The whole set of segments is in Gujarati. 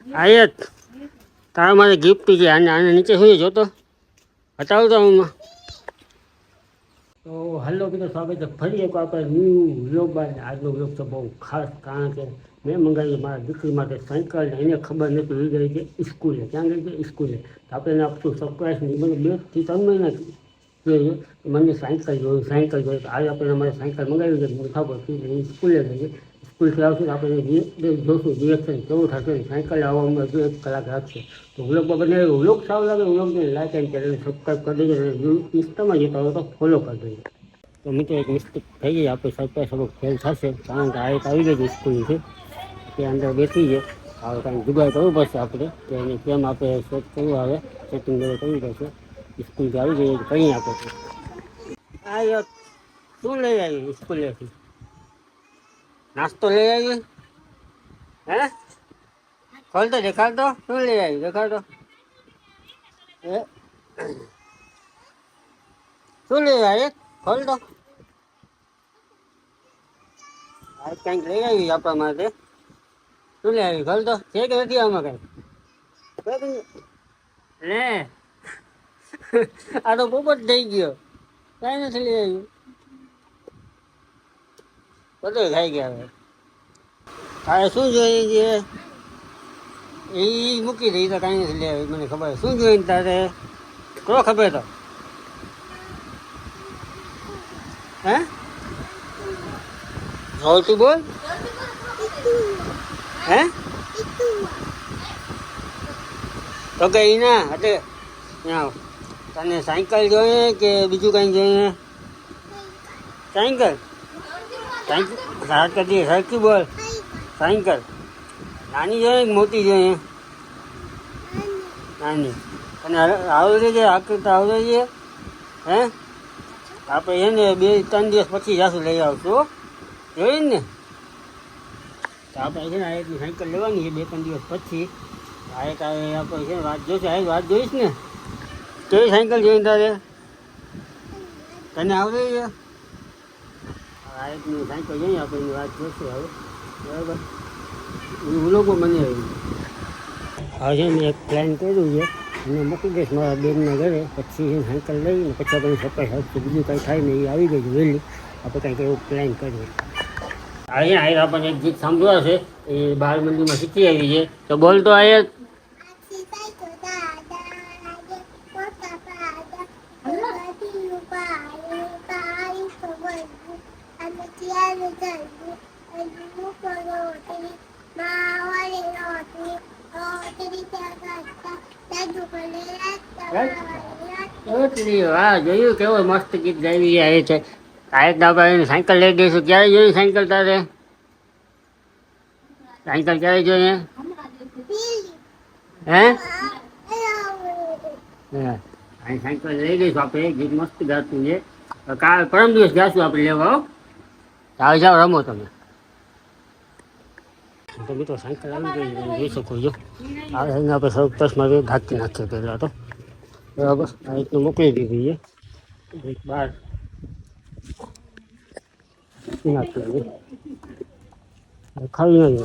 આયત તારા મારે ગિફ્ટ છે આને આને નીચે સુઈ જોતો હટાવ તો હું તો હાલો કીધું સ્વાગત છે ફરી એક આપણે ન્યૂ વ્લોગ બાદ આજનો વ્લોગ તો બહુ ખાસ કારણ કે મેં મંગાવી મારા દીકરી માટે સાયકલ એને ખબર નથી લઈ ગઈ છે સ્કૂલે ક્યાં ગઈ છે સ્કૂલે તો આપણે એને આપશું સરપ્રાઈઝ નહીં મને 2 થી 3 મહિના જોઈએ મને સાયકલ જોઈએ આજે આપણે અમારે સાયકલ મંગાવી છે મને ખબર છે એ સ્કૂલે ગઈ છે સ્કૂલથી આવશું આપણે જોશું રિએક્શન કેવું થશે સાયકલ આવવામાં 1 કલાક લાગશે તો વ્લોગમાં બને વ્લોગ સારો લાગે વ્લોગને લાઈક એન્ડ ચેનલ સબસ્ક્રાઈબ કરી દેજો અને ઇન્સ્ટામાં જતા હોય તો ફોલો કરી દેજો તો મિત્રો એક મિસ્ટેક થઈ ગઈ આપણે સરપ્રાઈઝ થોડુંક ફેલ થશે કારણ કે આ એક આવી ગઈ છે સ્કૂલથી તે અંદર બેઠી છે હવે કાંઈ જુગાડ કરવું પડશે આપણે તો એને કેમ આપણે સેટ કરવું આવે સેટિંગ કરવું પડશે સ્કૂલથી આવી ગઈ કંઈ આપણે આ યાર શું લઈ આવી સ્કૂલેથી નાસ્તો લઈ આવી હે ખોલ તો દેખાડ દો શું લઈ આવી દેખાડ દો એ શું લઈ આવી ખોલ દો આ કંઈક લઈ આવી આપણા માટે શું લઈ આવી ખોલ દો છે કે નથી આમાં કંઈ લે આ તો પોપટ થઈ ગયો કાંઈ નથી લઈ આવ્યું બધું ખાઈ ગયા હવે તારે શું જોઈએ છે એ મૂકી દઈ તો કાંઈ નથી લઈ આવી મને ખબર શું જોઈએ તારે કરો ખબર તો હે જોરથી બોલ હે તો કઈ ના એટલે તને સાયકલ જોઈએ કે બીજું કંઈ જોઈએ સાયકલ સરખી બોલ સાયકલ નાની જોઈએ કે મોટી જોઈએ નાની અને આવડે છે આકૃતા આવડે છે હે આપણે એને 2-3 દિવસ પછી જાશું લઈ આવશું જોઈ ને તો આપણે છે ને આ એટલી સાયકલ લેવાની છે 2-3 દિવસ પછી આ એક આપણે છે ને વાત જોઈશે આ વાત જોઈશ ને કેવી સાયકલ જોઈને તારે તને આવડે છે આ એકની સાયકલ જોઈએ આપણે એની વાત જોઈશું હવે બરાબર એ લોકો મને હવે છે મેં એક પ્લાન કર્યું છે એને મૂકી દઈશ મારા બેનના ઘરે પછી સાયકલ લઈને પછી આપણે સરપ્રાઈઝ આપશું બીજું કંઈ થાય ને એ આવી ગઈ છે વહેલી આપણે કંઈક એવું પ્લાન કરીએ અહીંયા આપણને એક ગીત સાંભળવા છે એ બાળ મંદિરમાં શીખી આવી છે તો બોલ તો આયા હા જોયું કેવો મસ્ત ગીત ગાવી આવે છે કાંઈક આપણે સાયકલ લઈ દઈશું ક્યારે જોઈએ સાયકલ તારે સાયકલ ક્યારે જોઈએ હે સાયકલ લઈ દઈશું આપણે ગીત મસ્ત ગાતું છે કાલ પરમ દિવસ ગાશું આપણે લેવા ચાલો જાઓ રમો તમે તો મિત્રો સાયકલ આવી ગઈ જોઈ શકો છો આ આપણે સરપ્રાઈઝમાં ઢાંકી નાખીએ પહેલાં તો બરાબર આ રીતનું મોકલી દીધી છે એક બાર નાખી ખાવી નહીં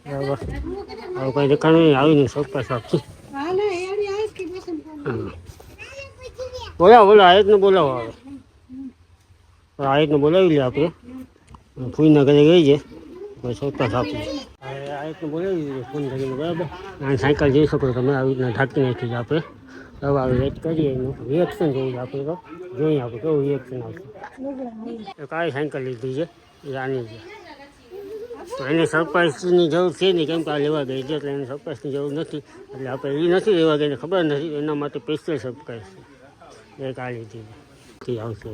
બરાબર હવે કંઈ દેખાણ નહીં આવીને સરપ્રાઈઝ આપશું બોલાવો આ રીતનું બોલાવો હવે આ રીતનું બોલાવી લઈએ આપણે ફૂઈના ઘરે ગઈ છે કોઈ સરપ્રાઈઝ આપીએ આ રીતનું બોલાવી દીધું ફોન કરીને બરાબર અને સાયકલ જોઈ શકો તમે આવી રીતના ઢાંકી નાખી છે આપણે હવે આવી વેટ કરીએ એનું રિએક્શન જોવું છે આપણે તો જોઈએ આપણે કેવું રિએક્શન આવશે કાંઈ સાયકલ લીધી છે એ આની છે તો એને સરપ્રાઈઝની જરૂર છે નહીં કેમ કે આ લેવા ગઈ છે એટલે એને સરપ્રાઈઝની જરૂર નથી એટલે આપણે એ નથી લેવા ગઈ ખબર નથી એના માટે સ્પેશિયલ સરપ્રાઈઝ છે એક આ લીધી છે આવશે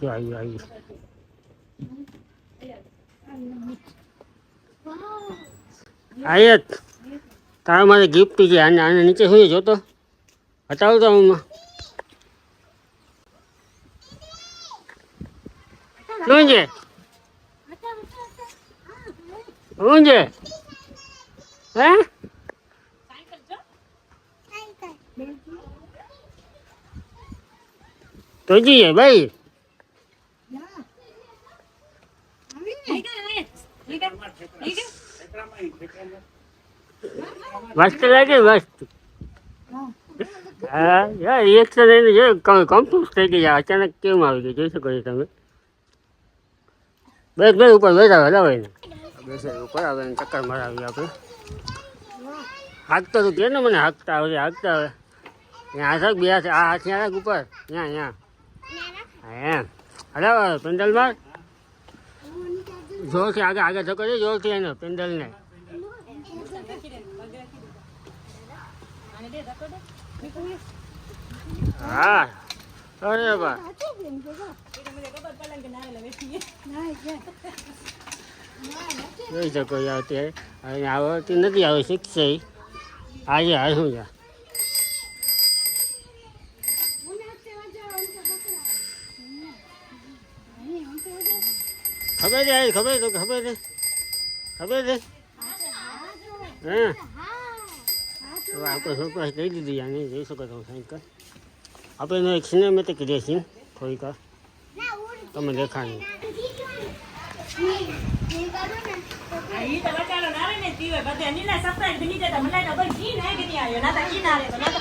આવી આયત તારા મારે ગિફ્ટ છે આને આને નીચે સુઈ જોતો હટાવ તો હું શું છે શું છે હે તો જઈએ ભાઈ મસ્ત લાગે મસ્ત. હા યાર રિએક્શન એને જો કમ્પ્યુઝ થઈ ગઈ અચાનક કેમ આવી ગઈ જોઈ શકો છો તમે. બેસ બેસ ઉપર બેસા હલાવે એને બેસે ઉપર આવે ને ચક્કર મરાવી આપણે. હાંકતો તું કે ને મને હાંકતા આવે ત્યાં થાક બે હાથ આ હાથ ત્યાં ઉપર ત્યાં એમ હલાવ પેન્ડલમાં જોરથી આગળ આગળ ધક્કો છે જોરથી એને પેન્ડલને. હા અરે બા જોઈ શકો અત્યારે આવડતી નથી આવે શીખશે આજે હારું છે. ખબર છે ખબર તો ખબર છે હા આપણે સરપ્રાઈઝ કહી દીધી યાર નહીં જોઈ શકો તમે સાઈડ કર આપણે એક સિનેમેટિક રેસીન થોડીક તમે દેખાણી ઈ તો બચારો નારે ને જીવે બધે નીલા સફરાઈ બની જતા મને તો કોઈ કી ના કે ત્યાં આવ્યો ના તા કી ના રે તો ના